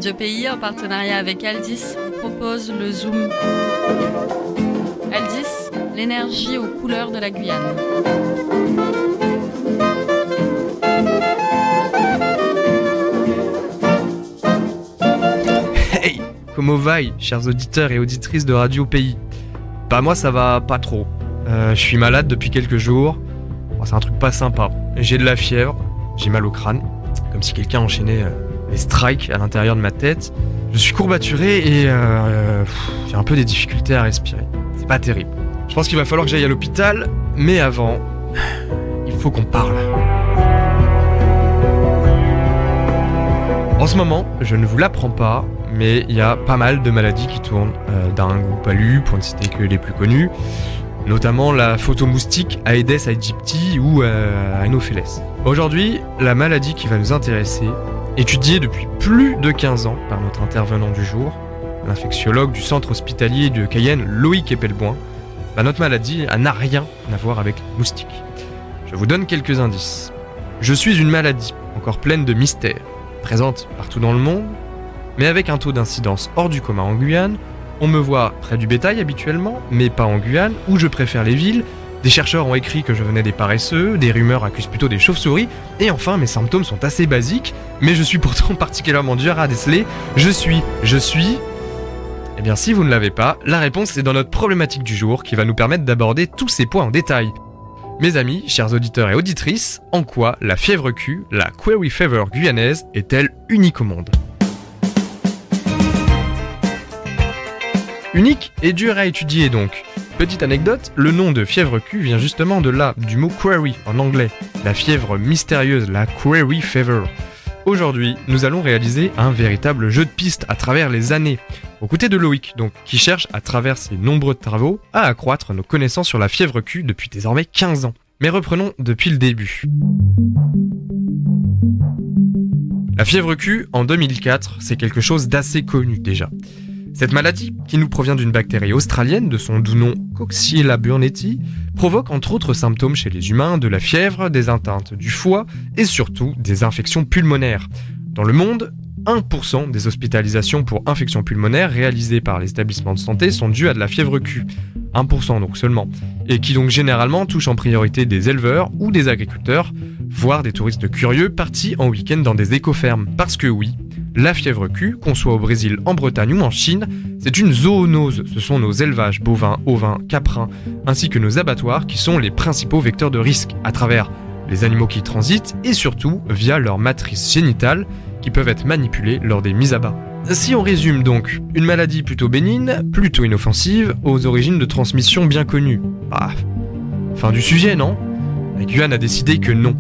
Radio Pays, en partenariat avec Aldis, vous propose le Zoom. Aldis, l'énergie aux couleurs de la Guyane. Hey, comment va, chers auditeurs et auditrices de Radio Pays? Bah moi ça va pas trop. Je suis malade depuis quelques jours. Bon, c'est un truc pas sympa. J'ai de la fièvre, j'ai mal au crâne, comme si quelqu'un enchaînait les strikes à l'intérieur de ma tête. Je suis courbaturé et j'ai un peu des difficultés à respirer. C'est pas terrible. Je pense qu'il va falloir que j'aille à l'hôpital, mais avant, il faut qu'on parle. En ce moment, je ne vous l'apprends pas, mais il y a pas mal de maladies qui tournent d'un groupe palu, pour ne citer que les plus connus, notamment la photomoustique Aedes aegypti ou Anopheles. Aujourd'hui, la maladie qui va nous intéresser, étudiée depuis plus de 15 ans par notre intervenant du jour, l'infectiologue du centre hospitalier de Cayenne, Loïc Epelboin, notre maladie n'a rien à voir avec les moustiques. Je vous donne quelques indices. Je suis une maladie encore pleine de mystères, présente partout dans le monde, mais avec un taux d'incidence hors du commun en Guyane. On me voit près du bétail habituellement, mais pas en Guyane, où je préfère les villes. Des chercheurs ont écrit que je venais des paresseux, des rumeurs accusent plutôt des chauves-souris, et enfin mes symptômes sont assez basiques, mais je suis pourtant particulièrement dur à déceler. Je suis... Eh bien si vous ne l'avez pas, la réponse est dans notre problématique du jour qui va nous permettre d'aborder tous ces points en détail. Mes amis, chers auditeurs et auditrices, en quoi la fièvre Q, la Quarry Fever guyanaise, est-elle unique au monde? Unique et dur à étudier donc. Petite anecdote, le nom de fièvre Q vient justement de là, du mot quarry en anglais, la fièvre mystérieuse, la Quarry Fever. Aujourd'hui, nous allons réaliser un véritable jeu de pistes à travers les années, aux côtés de Loïc, donc, qui cherche à travers ses nombreux travaux à accroître nos connaissances sur la fièvre Q depuis désormais 15 ans. Mais reprenons depuis le début. La fièvre Q, en 2004, c'est quelque chose d'assez connu déjà. Cette maladie, qui nous provient d'une bactérie australienne de son doux nom Coxiella burnetii, provoque entre autres symptômes chez les humains de la fièvre, des atteintes du foie et surtout des infections pulmonaires. Dans le monde, 1% des hospitalisations pour infections pulmonaires réalisées par les établissements de santé sont dues à de la fièvre Q. 1% donc seulement, et qui donc généralement touche en priorité des éleveurs ou des agriculteurs, voire des touristes curieux partis en week-end dans des écofermes. Parce que oui, la fièvre Q, qu'on soit au Brésil, en Bretagne ou en Chine, c'est une zoonose. Ce sont nos élevages bovins, ovins, caprins, ainsi que nos abattoirs qui sont les principaux vecteurs de risque à travers les animaux qui y transitent et surtout via leur matrice génitale qui peuvent être manipulées lors des mises à bas. Si on résume donc, une maladie plutôt bénigne, plutôt inoffensive, aux origines de transmission bien connues. Fin du sujet, non? La Guyane a décidé que non.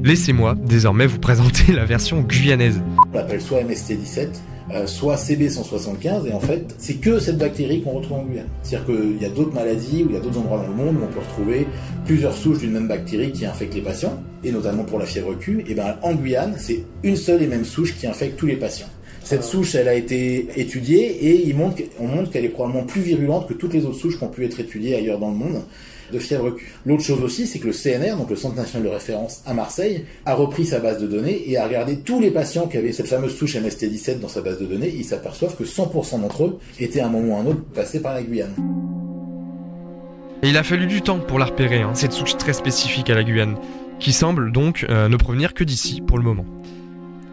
Laissez-moi désormais vous présenter la version guyanaise. On l'appelle soit MST17, soit CB175, et en fait, c'est que cette bactérie qu'on retrouve en Guyane. C'est-à-dire qu'il y a d'autres maladies, ou il y a d'autres endroits dans le monde où on peut retrouver plusieurs souches d'une même bactérie qui infectent les patients, et notamment pour la fièvre Q, et ben en Guyane, c'est une seule et même souche qui infecte tous les patients. Cette souche, elle a été étudiée, et on montre qu'elle est probablement plus virulente que toutes les autres souches qui ont pu être étudiées ailleurs dans le monde de fièvre Q. L'autre chose aussi, c'est que le CNR, donc le Centre National de Référence à Marseille, a repris sa base de données et a regardé tous les patients qui avaient cette fameuse souche MST17 dans sa base de données. Ils s'aperçoivent que 100% d'entre eux étaient à un moment ou à un autre passés par la Guyane. Et il a fallu du temps pour la repérer, cette souche très spécifique à la Guyane, qui semble donc ne provenir que d'ici pour le moment.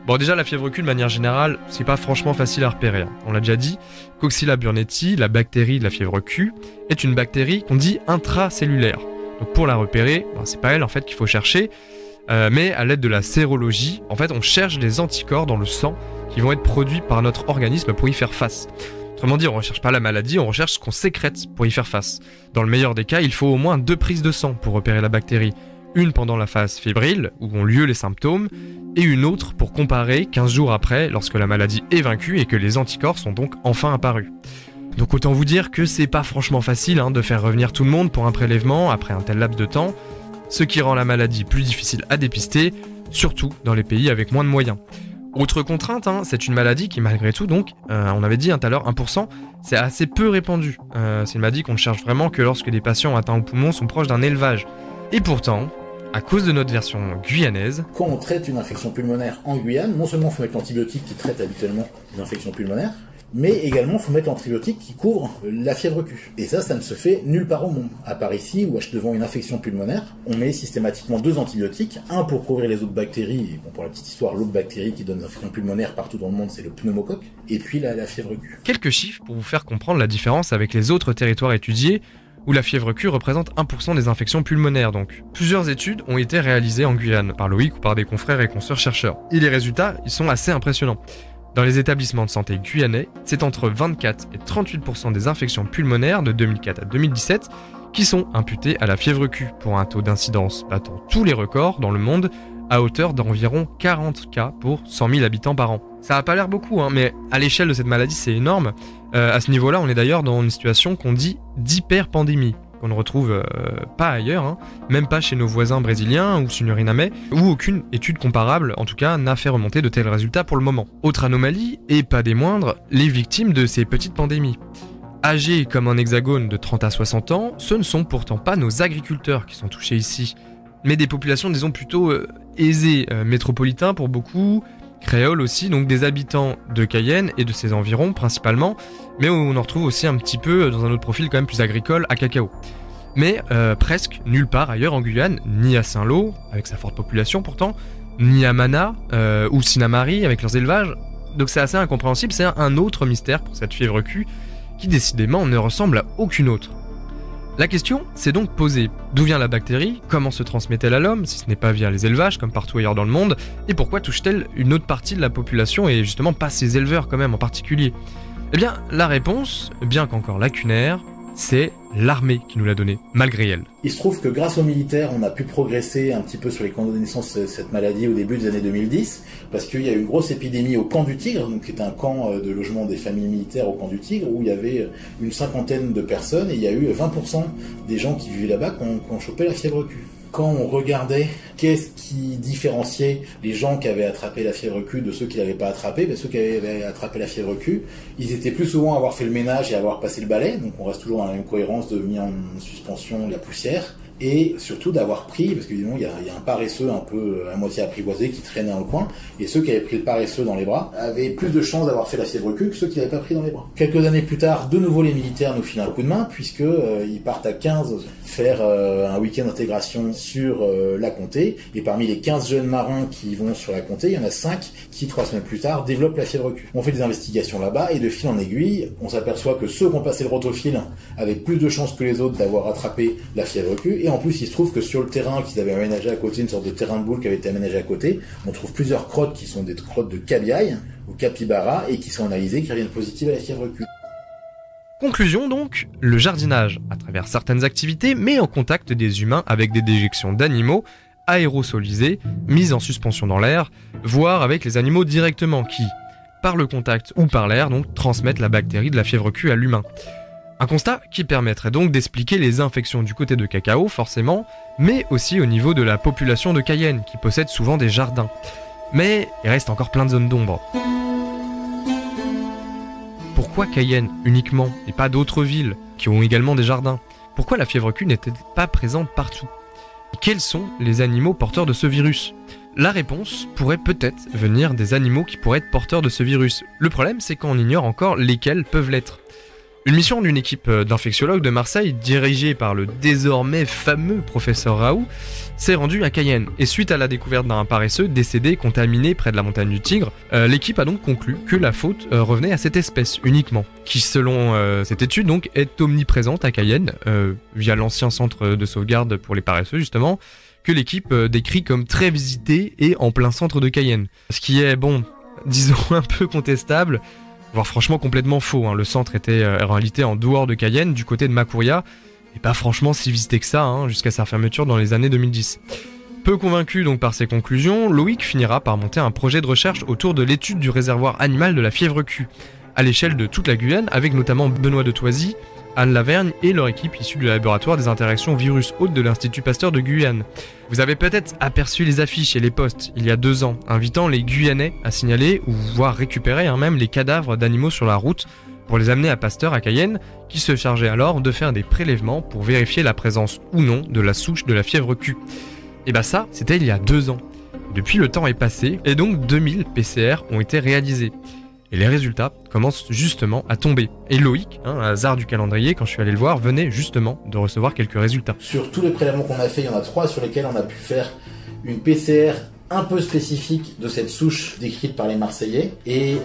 Bon, déjà, la fièvre Q, de manière générale, c'est pas franchement facile à repérer. On l'a déjà dit, Coxiella burnetii, la bactérie de la fièvre Q, est une bactérie qu'on dit intracellulaire. Donc pour la repérer, c'est pas elle en fait qu'il faut chercher, mais à l'aide de la sérologie, en fait, on cherche des anticorps dans le sang qui vont être produits par notre organisme pour y faire face. Autrement dit, on ne recherche pas la maladie, on recherche ce qu'on sécrète pour y faire face. Dans le meilleur des cas, il faut au moins 2 prises de sang pour repérer la bactérie. Une pendant la phase fébrile, où ont lieu les symptômes, et une autre pour comparer 15 jours après, lorsque la maladie est vaincue et que les anticorps sont donc enfin apparus. Donc autant vous dire que c'est pas franchement facile de faire revenir tout le monde pour un prélèvement après un tel laps de temps, ce qui rend la maladie plus difficile à dépister, surtout dans les pays avec moins de moyens. Autre contrainte, c'est une maladie qui malgré tout, donc, on avait dit tout à l'heure 1%, c'est assez peu répandu. C'est une maladie qu'on ne cherche vraiment que lorsque des patients atteints au poumon sont proches d'un élevage. Et pourtant, à cause de notre version guyanaise. Quand on traite une infection pulmonaire en Guyane, non seulement il faut mettre l'antibiotique qui traite habituellement une infection pulmonaire, mais également il faut mettre l'antibiotique qui couvre la fièvre Q. Et ça ne se fait nulle part au monde. À part ici, où devant une infection pulmonaire, on met systématiquement 2 antibiotiques, un pour couvrir les autres bactéries, et bon, pour la petite histoire, l'autre bactérie qui donne des infections pulmonaires partout dans le monde, c'est le pneumocoque, et puis la fièvre Q. Quelques chiffres pour vous faire comprendre la différence avec les autres territoires étudiés, où la fièvre Q représente 1% des infections pulmonaires donc. Plusieurs études ont été réalisées en Guyane, par Loïc ou par des confrères et consoeurs chercheurs. Et les résultats, ils sont assez impressionnants. Dans les établissements de santé guyanais, c'est entre 24 et 38% des infections pulmonaires de 2004 à 2017 qui sont imputées à la fièvre Q, pour un taux d'incidence battant tous les records dans le monde à hauteur d'environ 40 cas pour 100 000 habitants par an. Ça n'a pas l'air beaucoup, mais à l'échelle de cette maladie, c'est énorme. À ce niveau-là, on est d'ailleurs dans une situation qu'on dit d'hyperpandémie, qu'on ne retrouve pas ailleurs, même pas chez nos voisins brésiliens ou surinamais, où aucune étude comparable, en tout cas, n'a fait remonter de tels résultats pour le moment. Autre anomalie, et pas des moindres, les victimes de ces petites pandémies. Âgés comme un hexagone de 30 à 60 ans, ce ne sont pourtant pas nos agriculteurs qui sont touchés ici, mais des populations, disons, plutôt aisées, métropolitains pour beaucoup, créoles aussi, donc des habitants de Cayenne et de ses environs principalement, mais on en retrouve aussi un petit peu dans un autre profil quand même plus agricole à Cacao. Mais presque nulle part ailleurs en Guyane, ni à Saint-Lô, avec sa forte population pourtant, ni à Mana ou Sinamari avec leurs élevages, donc c'est assez incompréhensible, c'est un autre mystère pour cette fièvre Q qui décidément ne ressemble à aucune autre. La question s'est donc posée, d'où vient la bactérie, comment se transmet-elle à l'homme, si ce n'est pas via les élevages comme partout ailleurs dans le monde, et pourquoi touche-t-elle une autre partie de la population et justement pas ces éleveurs quand même en particulier? Eh bien, la réponse, bien qu'encore lacunaire, c'est l'armée qui nous l'a donnée, malgré elle. Il se trouve que grâce aux militaires, on a pu progresser un petit peu sur les connaissances de cette maladie au début des années 2010, parce qu'il y a eu une grosse épidémie au camp du Tigre, donc qui est un camp de logement des familles militaires au camp du Tigre, où il y avait une 50aine de personnes, et il y a eu 20% des gens qui vivaient là-bas qui ont chopé la fièvre Q. Quand on regardait qu'est-ce qui différenciait les gens qui avaient attrapé la fièvre Q de ceux qui l'avaient pas attrapé, ceux qui avaient attrapé la fièvre Q, ils étaient plus souvent à avoir fait le ménage et à avoir passé le balai, donc on reste toujours dans la même cohérence de mis en suspension la poussière, et surtout d'avoir pris, parce qu'évidemment il y a un paresseux un peu à moitié apprivoisé qui traînait dans le coin, et ceux qui avaient pris le paresseux dans les bras avaient plus de chances d'avoir fait la fièvre Q que ceux qui l'avaient pas pris dans les bras. Quelques années plus tard, de nouveau les militaires nous filent un coup de main, puisque ils partent à 15 faire un week-end d'intégration sur la Comté, et parmi les 15 jeunes marins qui vont sur la Comté, il y en a 5 qui 3 semaines plus tard développent la fièvre Q. On fait des investigations là-bas, et de fil en aiguille, on s'aperçoit que ceux qui ont passé le rotofil avaient plus de chances que les autres d'avoir attrapé la fièvre Q, et en plus il se trouve que sur le terrain qu'ils avaient aménagé à côté, une sorte de terrain de boule qui avait été aménagé à côté, on trouve plusieurs crottes qui sont des crottes de cabillaï ou capybara et qui sont analysées, qui reviennent positives à la fièvre Q. Conclusion donc, le jardinage, à travers certaines activités, met en contact des humains avec des déjections d'animaux aérosolisées, mises en suspension dans l'air, voire avec les animaux directement qui, par le contact ou par l'air, donc transmettent la bactérie de la fièvre Q à l'humain. Un constat qui permettrait donc d'expliquer les infections du côté de Cacao, forcément, mais aussi au niveau de la population de Cayenne, qui possède souvent des jardins. Mais il reste encore plein de zones d'ombre. Pourquoi Cayenne uniquement, et pas d'autres villes, qui ont également des jardins? Pourquoi la fièvre Q n'était pas présente partout? Et quels sont les animaux porteurs de ce virus? La réponse pourrait peut-être venir des animaux qui pourraient être porteurs de ce virus. Le problème, c'est qu'on ignore encore lesquels peuvent l'être. Une mission d'une équipe d'infectiologues de Marseille, dirigée par le désormais fameux professeur Raoult, s'est rendue à Cayenne. Et suite à la découverte d'un paresseux décédé contaminé près de la montagne du Tigre, l'équipe a donc conclu que la faute revenait à cette espèce uniquement, qui selon cette étude donc est omniprésente à Cayenne, via l'ancien centre de sauvegarde pour les paresseux justement, que l'équipe décrit comme très visité et en plein centre de Cayenne. Ce qui est, bon, disons un peu contestable, voire franchement complètement faux. Le centre était en réalité en dehors de Cayenne, du côté de Macouria, et pas franchement si visité que ça, jusqu'à sa fermeture dans les années 2010. Peu convaincu donc par ces conclusions, Loïc finira par monter un projet de recherche autour de l'étude du réservoir animal de la fièvre Q, à l'échelle de toute la Guyane, avec notamment Benoît de Thoisy, Anne Lavergne et leur équipe issue du laboratoire des interactions virus-hôtes de l'Institut Pasteur de Guyane. Vous avez peut-être aperçu les affiches et les posts il y a 2 ans, invitant les Guyanais à signaler ou voire récupérer même les cadavres d'animaux sur la route pour les amener à Pasteur à Cayenne, qui se chargeait alors de faire des prélèvements pour vérifier la présence ou non de la souche de la fièvre Q. Et bah ça, c'était il y a 2 ans. Depuis, le temps est passé, et donc 2000 PCR ont été réalisés. Et les résultats commencent justement à tomber. Et Loïc, hasard du calendrier, quand je suis allé le voir, venait justement de recevoir quelques résultats. Sur tous les prélèvements qu'on a fait, il y en a 3 sur lesquels on a pu faire une PCR un peu spécifique de cette souche décrite par les Marseillais et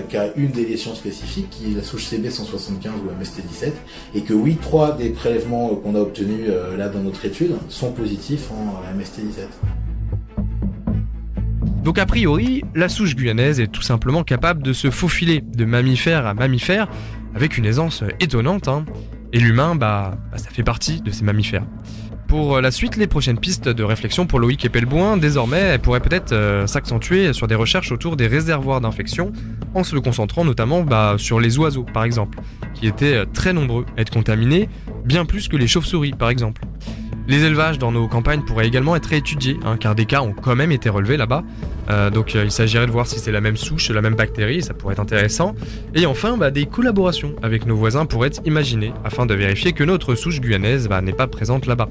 qui a une délétion spécifique qui est la souche CB175 ou MST17 et que oui, 3 des prélèvements qu'on a obtenus là dans notre étude sont positifs en MST17. Donc a priori, la souche guyanaise est tout simplement capable de se faufiler de mammifère à mammifère avec une aisance étonnante. Et l'humain, ça fait partie de ces mammifères. Pour la suite, les prochaines pistes de réflexion pour Loïc et Pelboin, désormais, elles pourraient peut-être s'accentuer sur des recherches autour des réservoirs d'infection, en se concentrant notamment sur les oiseaux, par exemple, qui étaient très nombreux à être contaminés, bien plus que les chauves-souris, par exemple. Les élevages dans nos campagnes pourraient également être étudiés, car des cas ont quand même été relevés là-bas. Donc il s'agirait de voir si c'est la même souche, la même bactérie, ça pourrait être intéressant. Et enfin, des collaborations avec nos voisins pourraient être imaginées, afin de vérifier que notre souche guyanaise n'est pas présente là-bas.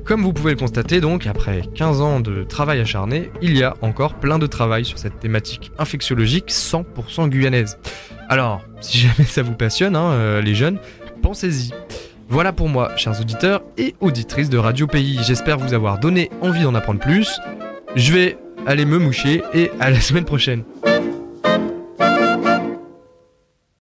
Comme vous pouvez le constater donc, après 15 ans de travail acharné, il y a encore plein de travail sur cette thématique infectiologique 100% guyanaise. Alors, si jamais ça vous passionne, les jeunes, pensez-y. Voilà pour moi, chers auditeurs et auditrices de Radio Pays. J'espère vous avoir donné envie d'en apprendre plus. Je vais aller me moucher et à la semaine prochaine.